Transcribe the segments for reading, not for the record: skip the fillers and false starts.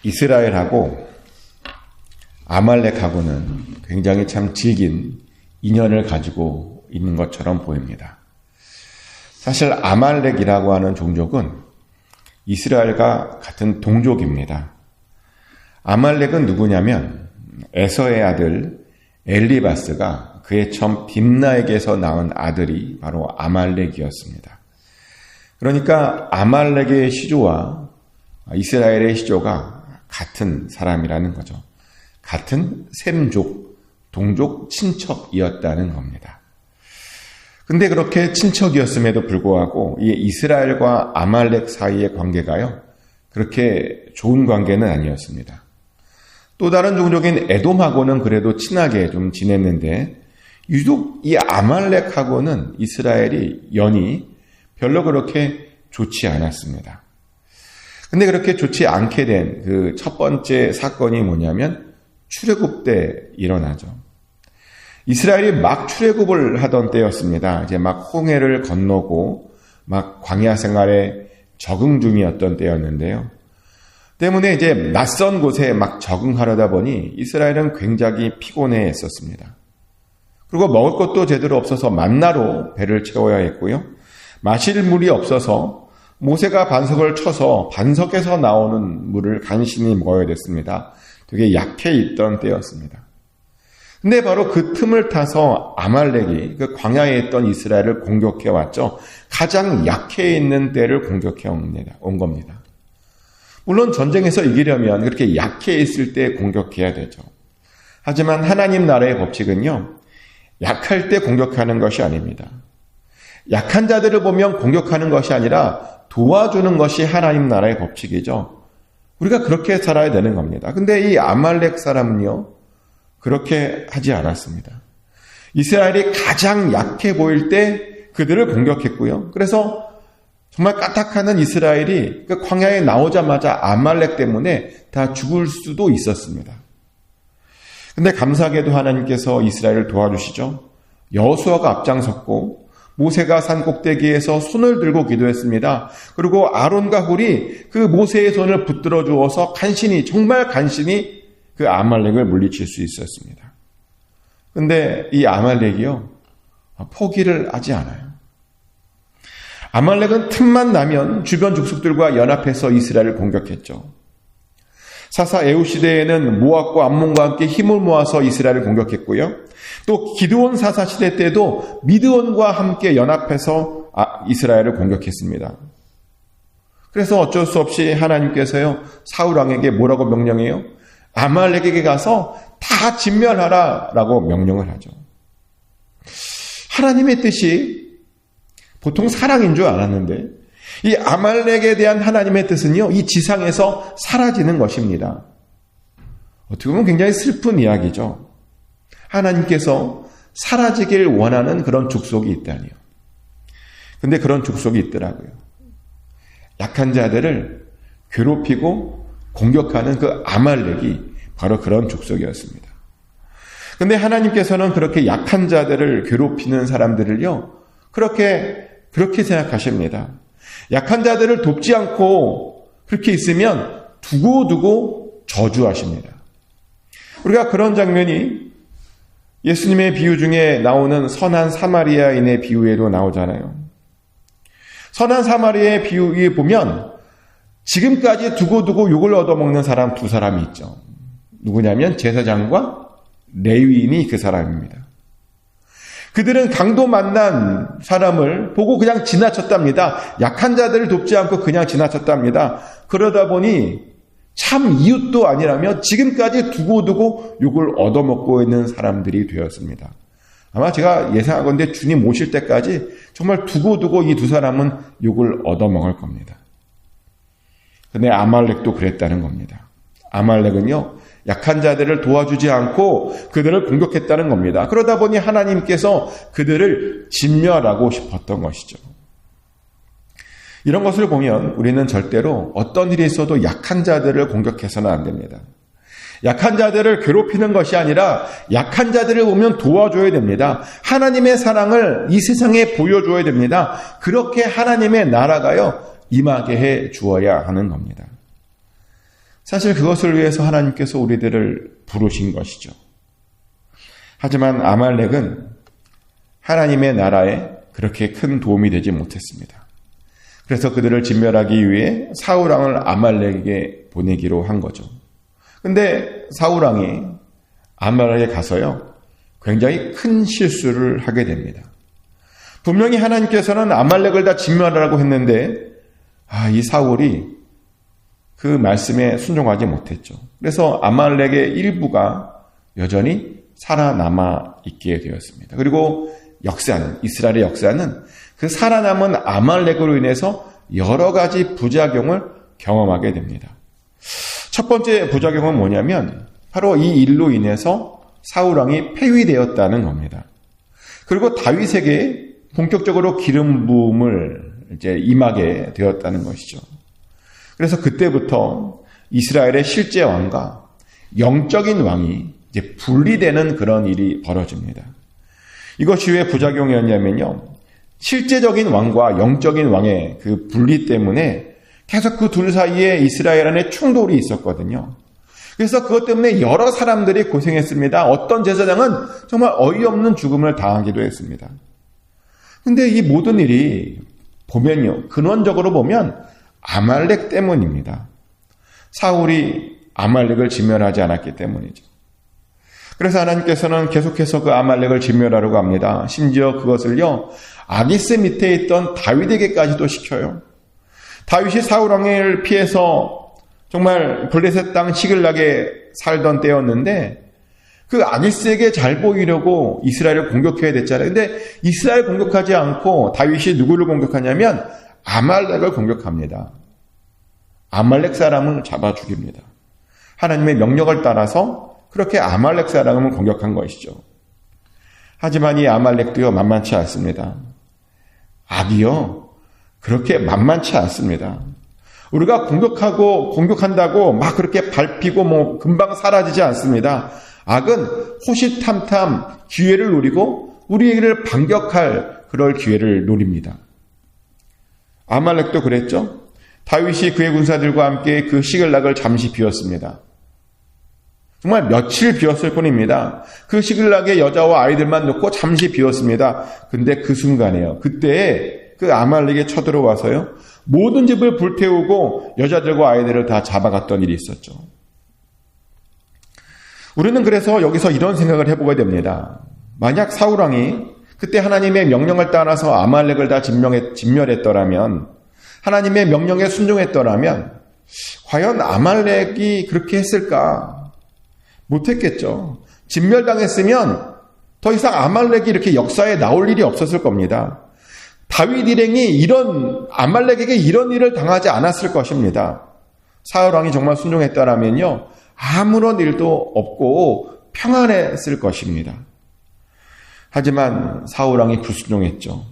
이스라엘하고 아말렉하고는 굉장히 참 질긴 인연을 가지고 있는 것처럼 보입니다. 사실 아말렉이라고 하는 종족은 이스라엘과 같은 동족입니다. 아말렉은 누구냐면 에서의 아들 엘리바스가 그의 첨 딥나에게서 낳은 아들이 바로 아말렉이었습니다. 그러니까 아말렉의 시조와 이스라엘의 시조가 같은 사람이라는 거죠. 같은 셈족, 동족, 친척이었다는 겁니다. 근데 그렇게 친척이었음에도 불구하고 이 이스라엘과 아말렉 사이의 관계가요, 그렇게 좋은 관계는 아니었습니다. 또 다른 종족인 에돔하고는 그래도 친하게 좀 지냈는데 유독 이 아말렉하고는 이스라엘이 연이 별로 그렇게 좋지 않았습니다. 근데 그렇게 좋지 않게 된 그 첫 번째 사건이 뭐냐면 출애굽 때 일어나죠. 이스라엘이 막 출애굽을 하던 때였습니다. 이제 막 홍해를 건너고 막 광야 생활에 적응 중이었던 때였는데요. 때문에 이제 낯선 곳에 막 적응하려다 보니 이스라엘은 굉장히 피곤해 했었습니다. 그리고 먹을 것도 제대로 없어서 만나로 배를 채워야 했고요. 마실 물이 없어서 모세가 반석을 쳐서 반석에서 나오는 물을 간신히 먹어야 됐습니다. 되게 약해 있던 때였습니다. 근데 바로 그 틈을 타서 아말렉이 그 광야에 있던 이스라엘을 공격해 왔죠. 가장 약해 있는 때를 공격해 온 겁니다. 물론 전쟁에서 이기려면 그렇게 약해 있을 때 공격해야 되죠. 하지만 하나님 나라의 법칙은요, 약할 때 공격하는 것이 아닙니다. 약한 자들을 보면 공격하는 것이 아니라 도와주는 것이 하나님 나라의 법칙이죠. 우리가 그렇게 살아야 되는 겁니다. 근데 이 아말렉 사람은요, 그렇게 하지 않았습니다. 이스라엘이 가장 약해 보일 때 그들을 공격했고요. 그래서 정말 까딱하는 이스라엘이 그 광야에 나오자마자 아말렉 때문에 다 죽을 수도 있었습니다. 근데 감사하게도 하나님께서 이스라엘을 도와주시죠. 여호수아가 앞장섰고 모세가 산 꼭대기에서 손을 들고 기도했습니다. 그리고 아론과 훌이 그 모세의 손을 붙들어 주어서 정말 간신히 그 아말렉을 물리칠 수 있었습니다. 근데 이 아말렉이요, 포기를 하지 않아요. 아말렉은 틈만 나면 주변 족속들과 연합해서 이스라엘을 공격했죠. 사사 에후 시대에는 모압과 암몬과 함께 힘을 모아서 이스라엘을 공격했고요. 또 기드온 사사 시대 때도 미드온과 함께 연합해서 이스라엘을 공격했습니다. 그래서 어쩔 수 없이 하나님께서요, 사울 왕에게 뭐라고 명령해요? 아말렉에게 가서 다 진멸하라라고 명령을 하죠. 하나님의 뜻이 보통 사랑인 줄 알았는데 이 아말렉에 대한 하나님의 뜻은요, 이 지상에서 사라지는 것입니다. 어떻게 보면 굉장히 슬픈 이야기죠. 하나님께서 사라지길 원하는 그런 족속이 있다니요. 근데 그런 족속이 있더라고요. 약한 자들을 괴롭히고 공격하는 그 아말렉이 바로 그런 족속이었습니다. 근데 하나님께서는 그렇게 약한 자들을 괴롭히는 사람들을요, 그렇게 생각하십니다. 약한 자들을 돕지 않고 그렇게 있으면 두고두고 저주하십니다. 우리가 그런 장면이 예수님의 비유 중에 나오는 선한 사마리아인의 비유에도 나오잖아요. 선한 사마리아의 비유에 보면 지금까지 두고두고 욕을 얻어먹는 사람 두 사람이 있죠. 누구냐면 제사장과 레위인이 그 사람입니다. 그들은 강도 만난 사람을 보고 그냥 지나쳤답니다. 약한 자들을 돕지 않고 그냥 지나쳤답니다. 그러다 보니 참 이웃도 아니라며 지금까지 두고두고 욕을 얻어먹고 있는 사람들이 되었습니다. 아마 제가 예상하건대 주님 오실 때까지 정말 두고두고 이 두 사람은 욕을 얻어먹을 겁니다. 근데 아말렉도 그랬다는 겁니다. 아말렉은요, 약한 자들을 도와주지 않고 그들을 공격했다는 겁니다. 그러다 보니 하나님께서 그들을 진멸하고 싶었던 것이죠. 이런 것을 보면 우리는 절대로 어떤 일이 있어도 약한 자들을 공격해서는 안 됩니다. 약한 자들을 괴롭히는 것이 아니라 약한 자들을 보면 도와줘야 됩니다. 하나님의 사랑을 이 세상에 보여줘야 됩니다. 그렇게 하나님의 나라가요, 임하게 해 주어야 하는 겁니다. 사실 그것을 위해서 하나님께서 우리들을 부르신 것이죠. 하지만 아말렉은 하나님의 나라에 그렇게 큰 도움이 되지 못했습니다. 그래서 그들을 진멸하기 위해 사울왕을 아말렉에게 보내기로 한 거죠. 근데 사울왕이 아말렉에 가서요, 굉장히 큰 실수를 하게 됩니다. 분명히 하나님께서는 아말렉을 다 진멸하라고 했는데 이 사울이 그 말씀에 순종하지 못했죠. 그래서 아말렉의 일부가 여전히 살아남아 있게 되었습니다. 그리고 이스라엘의 역사는 그 살아남은 아말렉으로 인해서 여러 가지 부작용을 경험하게 됩니다. 첫 번째 부작용은 뭐냐면 바로 이 일로 인해서 사울왕이 폐위되었다는 겁니다. 그리고 다윗에게 본격적으로 기름 부음을 임하게 되었다는 것이죠. 그래서 그때부터 이스라엘의 실제 왕과 영적인 왕이 분리되는 그런 일이 벌어집니다. 이것이 왜 부작용이었냐면요, 실제적인 왕과 영적인 왕의 그 분리 때문에 계속 그 둘 사이에 이스라엘 안에 충돌이 있었거든요. 그래서 그것 때문에 여러 사람들이 고생했습니다. 어떤 제사장은 정말 어이없는 죽음을 당하기도 했습니다. 근데 이 모든 일이 보면요, 근원적으로 보면 아말렉 때문입니다. 사울이 아말렉을 진멸하지 않았기 때문이죠. 그래서 하나님께서는 계속해서 그 아말렉을 진멸하려고 합니다. 심지어 그것을요, 아기스 밑에 있던 다윗에게까지도 시켜요. 다윗이 사울왕을 피해서 정말 블레셋 땅 시글락에 살던 때였는데 그 아기스에게 잘 보이려고 이스라엘을 공격해야 됐잖아요. 근데 이스라엘 공격하지 않고 다윗이 누구를 공격하냐면 아말렉을 공격합니다. 아말렉 사람을 잡아 죽입니다. 하나님의 명령을 따라서 그렇게 아말렉 사람을 공격한 것이죠. 하지만 이 아말렉도요, 만만치 않습니다. 악이요, 그렇게 만만치 않습니다. 우리가 공격한다고 막 그렇게 밟히고 금방 사라지지 않습니다. 악은 호시탐탐 기회를 노리고 우리에게를 반격할 그럴 기회를 노립니다. 아말렉도 그랬죠. 다윗이 그의 군사들과 함께 그 시글락을 잠시 비웠습니다. 정말 며칠 비웠을 뿐입니다. 그 시글락에 여자와 아이들만 놓고 잠시 비웠습니다. 근데 그 순간에요, 그때 그 아말렉에 쳐들어와서요, 모든 집을 불태우고 여자들과 아이들을 다 잡아갔던 일이 있었죠. 우리는 그래서 여기서 이런 생각을 해보게 됩니다. 만약 사울왕이 그때 하나님의 명령을 따라서 아말렉을 다 진멸했더라면, 하나님의 명령에 순종했더라면 과연 아말렉이 그렇게 했을까? 못했겠죠. 진멸당했으면 더 이상 아말렉이 이렇게 역사에 나올 일이 없었을 겁니다. 다윗 일행이 아말렉에게 이런 일을 당하지 않았을 것입니다. 사울왕이 정말 순종했더라면요, 아무런 일도 없고 평안했을 것입니다. 하지만 사울왕이 불순종했죠.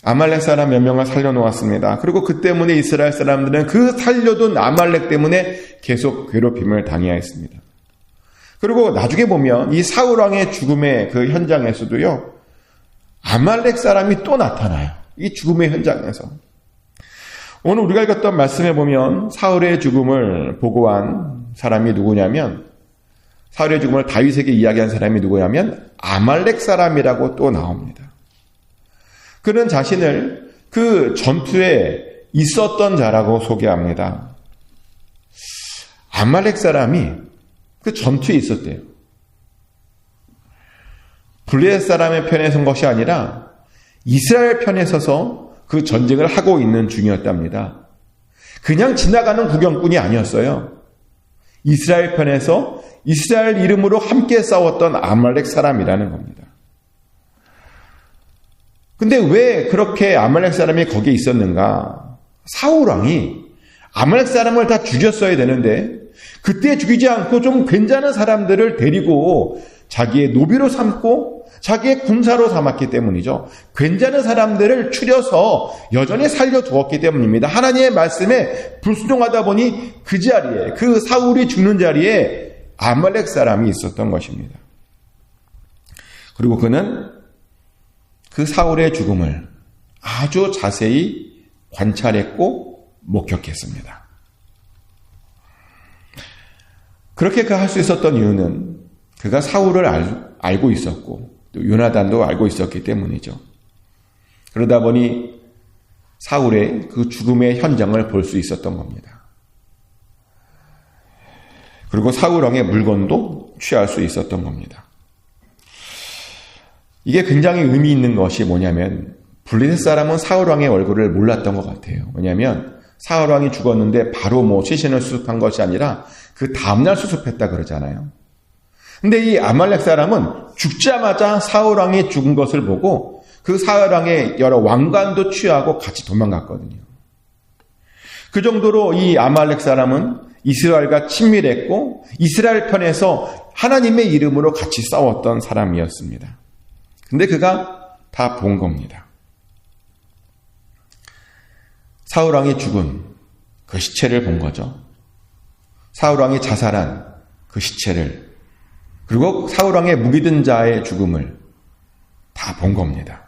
아말렉 사람 몇 명을 살려놓았습니다. 그리고 그 때문에 이스라엘 사람들은 그 살려둔 아말렉 때문에 계속 괴롭힘을 당해야 했습니다. 그리고 나중에 보면 이 사울왕의 죽음의 그 현장에서도요, 아말렉 사람이 또 나타나요. 이 죽음의 현장에서. 오늘 우리가 읽었던 말씀에 보면 사울의 죽음을 보고한 사람이 누구냐면, 사울의 죽음을 다윗에게 이야기한 사람이 누구냐면 아말렉 사람이라고 또 나옵니다. 그는 자신을 그 전투에 있었던 자라고 소개합니다. 아말렉 사람이 그 전투에 있었대요. 블레셋 사람의 편에 선 것이 아니라 이스라엘 편에 서서 그 전쟁을 하고 있는 중이었답니다. 그냥 지나가는 구경꾼이 아니었어요. 이스라엘 편에서 이스라엘 이름으로 함께 싸웠던 아말렉 사람이라는 겁니다. 근데 왜 그렇게 아말렉 사람이 거기에 있었는가? 사울왕이 아말렉 사람을 다 죽였어야 되는데 그때 죽이지 않고 좀 괜찮은 사람들을 데리고 자기의 노비로 삼고 자기의 군사로 삼았기 때문이죠. 괜찮은 사람들을 추려서 여전히 살려두었기 때문입니다. 하나님의 말씀에 불순종하다 보니 그 자리에, 그 사울이 죽는 자리에 아말렉 사람이 있었던 것입니다. 그리고 그는 그 사울의 죽음을 아주 자세히 관찰했고 목격했습니다. 그렇게 그가 할 수 있었던 이유는 그가 사울을 알고 있었고 또 요나단도 알고 있었기 때문이죠. 그러다 보니 사울의 그 죽음의 현장을 볼 수 있었던 겁니다. 그리고 사울 왕의 물건도 취할 수 있었던 겁니다. 이게 굉장히 의미 있는 것이 뭐냐면 블레셋 사람은 사울 왕의 얼굴을 몰랐던 것 같아요. 왜냐하면 사울 왕이 죽었는데 바로 시신을 수습한 것이 아니라 그 다음날 수습했다 그러잖아요. 근데 이 아말렉 사람은 죽자마자 사울 왕이 죽은 것을 보고 그 사울 왕의 여러 왕관도 취하고 같이 도망갔거든요. 그 정도로 이 아말렉 사람은 이스라엘과 친밀했고 이스라엘 편에서 하나님의 이름으로 같이 싸웠던 사람이었습니다. 근데 그가 다 본 겁니다. 사울 왕이 죽은 그 시체를 본 거죠. 사울 왕이 자살한 그 시체를, 그리고 사울 왕의 무기든 자의 죽음을 다 본 겁니다.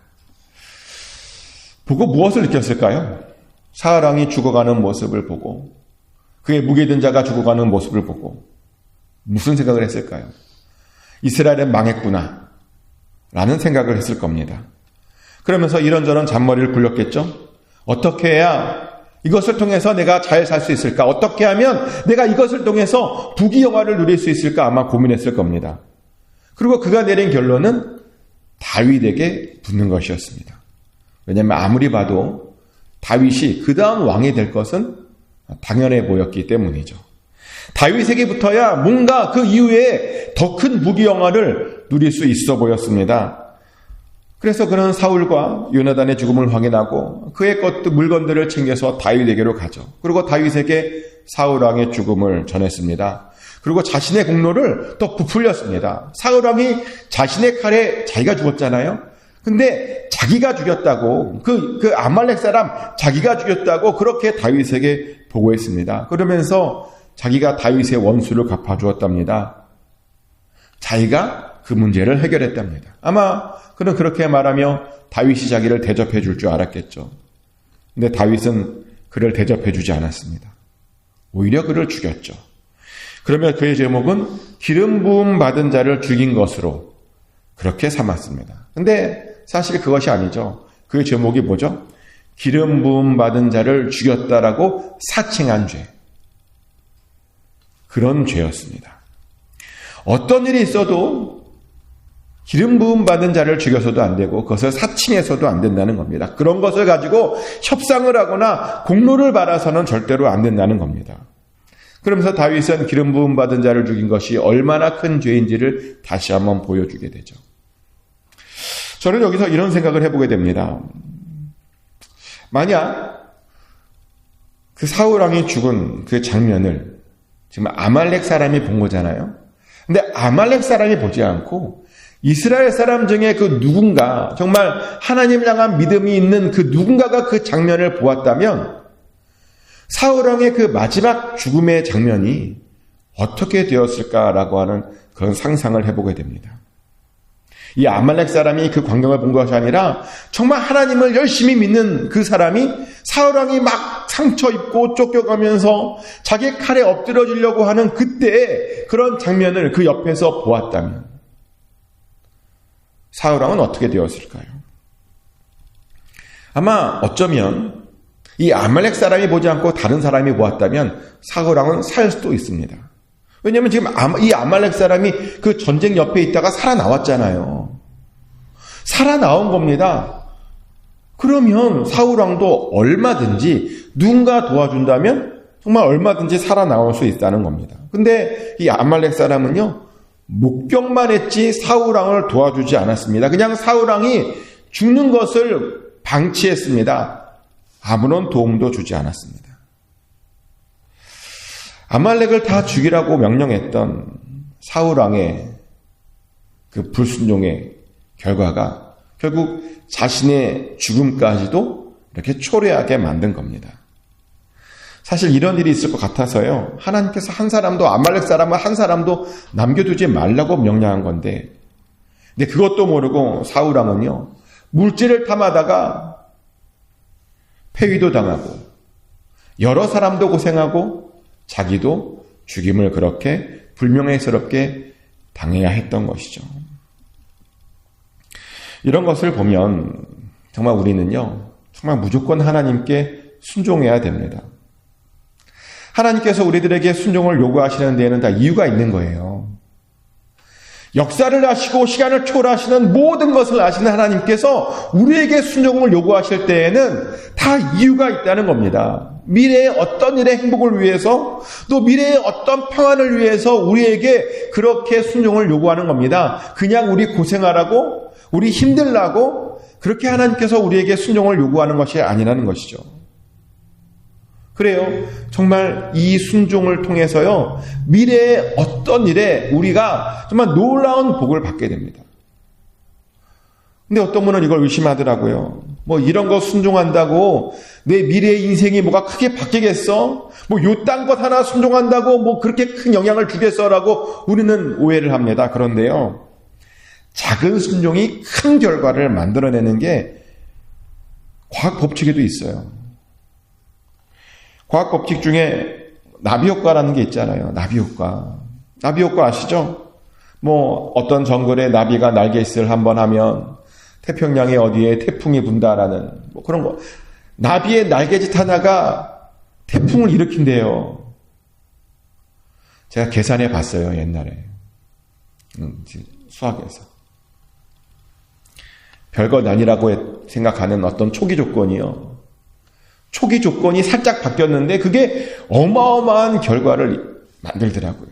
보고 무엇을 느꼈을까요? 사울 왕이 죽어가는 모습을 보고 그의 무기든 자가 죽어가는 모습을 보고 무슨 생각을 했을까요? 이스라엘은 망했구나 라는 생각을 했을 겁니다. 그러면서 이런저런 잔머리를 굴렸겠죠. 어떻게 해야 이것을 통해서 내가 잘 살 수 있을까? 어떻게 하면 내가 이것을 통해서 부귀영화를 누릴 수 있을까? 아마 고민했을 겁니다. 그리고 그가 내린 결론은 다윗에게 붙는 것이었습니다. 왜냐하면 아무리 봐도 다윗이 그 다음 왕이 될 것은 당연해 보였기 때문이죠. 다윗에게 붙어야 뭔가 그 이후에 더 큰 부귀영화를 누릴 수 있어 보였습니다. 그래서 그는 사울과 요나단의 죽음을 확인하고 그의 물건들을 챙겨서 다윗에게로 가죠. 그리고 다윗에게 사울 왕의 죽음을 전했습니다. 그리고 자신의 공로를 또 부풀렸습니다. 사울 왕이 자신의 칼에 자기가 죽었잖아요. 근데 자기가 죽였다고, 그 아말렉 사람 자기가 죽였다고 그렇게 다윗에게 보고했습니다. 그러면서 자기가 다윗의 원수를 갚아주었답니다. 자기가 그 문제를 해결했답니다. 아마 그는 그렇게 말하며 다윗이 자기를 대접해 줄 줄 알았겠죠. 근데 다윗은 그를 대접해 주지 않았습니다. 오히려 그를 죽였죠. 그러면 그의 제목은 기름 부음 받은 자를 죽인 것으로 그렇게 삼았습니다. 근데 사실 그것이 아니죠. 그의 제목이 뭐죠? 기름 부음 받은 자를 죽였다라고 사칭한 죄. 그런 죄였습니다. 어떤 일이 있어도 기름 부음 받은 자를 죽여서도 안 되고 그것을 사칭해서도 안 된다는 겁니다. 그런 것을 가지고 협상을 하거나 공로를 받아서는 절대로 안 된다는 겁니다. 그러면서 다윗은 기름 부음 받은 자를 죽인 것이 얼마나 큰 죄인지를 다시 한번 보여주게 되죠. 저는 여기서 이런 생각을 해보게 됩니다. 만약 그 사울 왕이 죽은 그 장면을 지금 아말렉 사람이 본 거잖아요. 근데 아말렉 사람이 보지 않고 이스라엘 사람 중에 그 누군가, 정말 하나님을 향한 믿음이 있는 그 누군가가 그 장면을 보았다면 사울 왕의 그 마지막 죽음의 장면이 어떻게 되었을까라고 하는 그런 상상을 해보게 됩니다. 이 아말렉 사람이 그 광경을 본 것이 아니라 정말 하나님을 열심히 믿는 그 사람이 사울 왕이 막 상처 입고 쫓겨가면서 자기 칼에 엎드려지려고 하는 그때의 그런 장면을 그 옆에서 보았다면 사울 왕은 어떻게 되었을까요? 아마 어쩌면 이 아말렉 사람이 보지 않고 다른 사람이 보았다면 사울 왕은 살 수도 있습니다. 왜냐하면 지금 이 아말렉 사람이 그 전쟁 옆에 있다가 살아나왔잖아요. 살아나온 겁니다. 그러면 사울 왕도 얼마든지 누군가 도와준다면 정말 얼마든지 살아나올 수 있다는 겁니다. 근데 이 아말렉 사람은요, 목격만 했지 사울 왕을 도와주지 않았습니다. 그냥 사울 왕이 죽는 것을 방치했습니다. 아무런 도움도 주지 않았습니다. 아말렉을 다 죽이라고 명령했던 사울 왕의 그 불순종의 결과가 결국 자신의 죽음까지도 이렇게 초래하게 만든 겁니다. 사실 이런 일이 있을 것 같아서요, 하나님께서 한 사람도, 아말렉 사람은 한 사람도 남겨두지 말라고 명령한 건데, 근데 그것도 모르고 사울 왕은요, 물질을 탐하다가 폐위도 당하고 여러 사람도 고생하고 자기도 죽임을 그렇게 불명예스럽게 당해야 했던 것이죠. 이런 것을 보면 정말 우리는요, 정말 무조건 하나님께 순종해야 됩니다. 하나님께서 우리들에게 순종을 요구하시는 데에는 다 이유가 있는 거예요. 역사를 아시고 시간을 초월하시는 모든 것을 아시는 하나님께서 우리에게 순종을 요구하실 때에는 다 이유가 있다는 겁니다. 미래의 어떤 일의 행복을 위해서, 또 미래의 어떤 평안을 위해서 우리에게 그렇게 순종을 요구하는 겁니다. 그냥 우리 고생하라고, 우리 힘들라고 그렇게 하나님께서 우리에게 순종을 요구하는 것이 아니라는 것이죠. 그래요. 정말 이 순종을 통해서요, 미래의 어떤 일에 우리가 정말 놀라운 복을 받게 됩니다. 근데 어떤 분은 이걸 의심하더라고요. 뭐 이런 거 순종한다고 내 미래의 인생이 뭐가 크게 바뀌겠어? 뭐 요딴 것 하나 순종한다고 뭐 그렇게 큰 영향을 주겠어라고 우리는 오해를 합니다. 그런데요, 작은 순종이 큰 결과를 만들어내는 게 과학 법칙에도 있어요. 과학 법칙 중에 나비 효과라는 게 있잖아요. 나비 효과. 나비 효과 아시죠? 뭐 어떤 정글에 나비가 날갯짓을 한번 하면 태평양에 어디에 태풍이 분다라는 뭐 그런 거. 나비의 날갯짓 하나가 태풍을 일으킨대요. 제가 계산해 봤어요, 옛날에. 수학에서. 별것 아니라고 생각하는 어떤 초기 조건이요. 초기 조건이 살짝 바뀌었는데 그게 어마어마한 결과를 만들더라고요.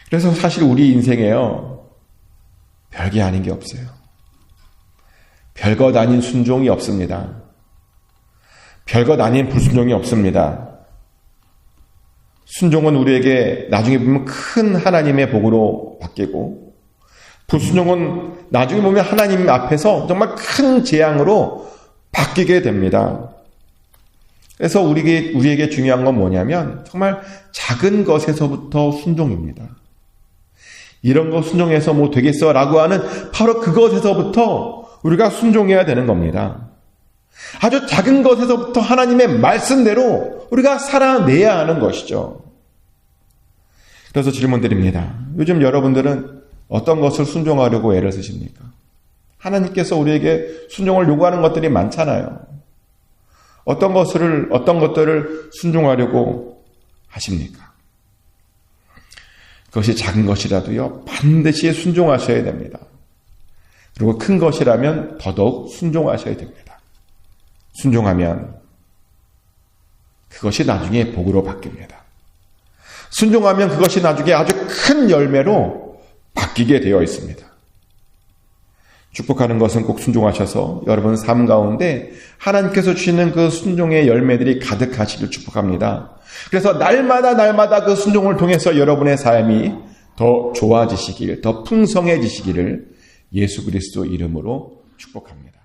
그래서 사실 우리 인생에요, 별게 아닌 게 없어요. 별것 아닌 순종이 없습니다. 별것 아닌 불순종이 없습니다. 순종은 우리에게 나중에 보면 큰 하나님의 복으로 바뀌고, 불순종은 나중에 보면 하나님 앞에서 정말 큰 재앙으로 바뀌게 됩니다. 그래서 우리에게 중요한 건 뭐냐면 정말 작은 것에서부터 순종입니다. 이런 거 순종해서 뭐 되겠어 라고 하는 바로 그것에서부터 우리가 순종해야 되는 겁니다. 아주 작은 것에서부터 하나님의 말씀대로 우리가 살아내야 하는 것이죠. 그래서 질문 드립니다. 요즘 여러분들은 어떤 것을 순종하려고 애를 쓰십니까? 하나님께서 우리에게 순종을 요구하는 것들이 많잖아요. 어떤 것들을 순종하려고 하십니까? 그것이 작은 것이라도요, 반드시 순종하셔야 됩니다. 그리고 큰 것이라면 더더욱 순종하셔야 됩니다. 순종하면 그것이 나중에 복으로 바뀝니다. 순종하면 그것이 나중에 아주 큰 열매로 바뀌게 되어 있습니다. 축복하는 것은 꼭 순종하셔서 여러분 삶 가운데 하나님께서 주시는 그 순종의 열매들이 가득하시길 축복합니다. 그래서 날마다 그 순종을 통해서 여러분의 삶이 더 좋아지시길, 더 풍성해지시기를 예수 그리스도 이름으로 축복합니다.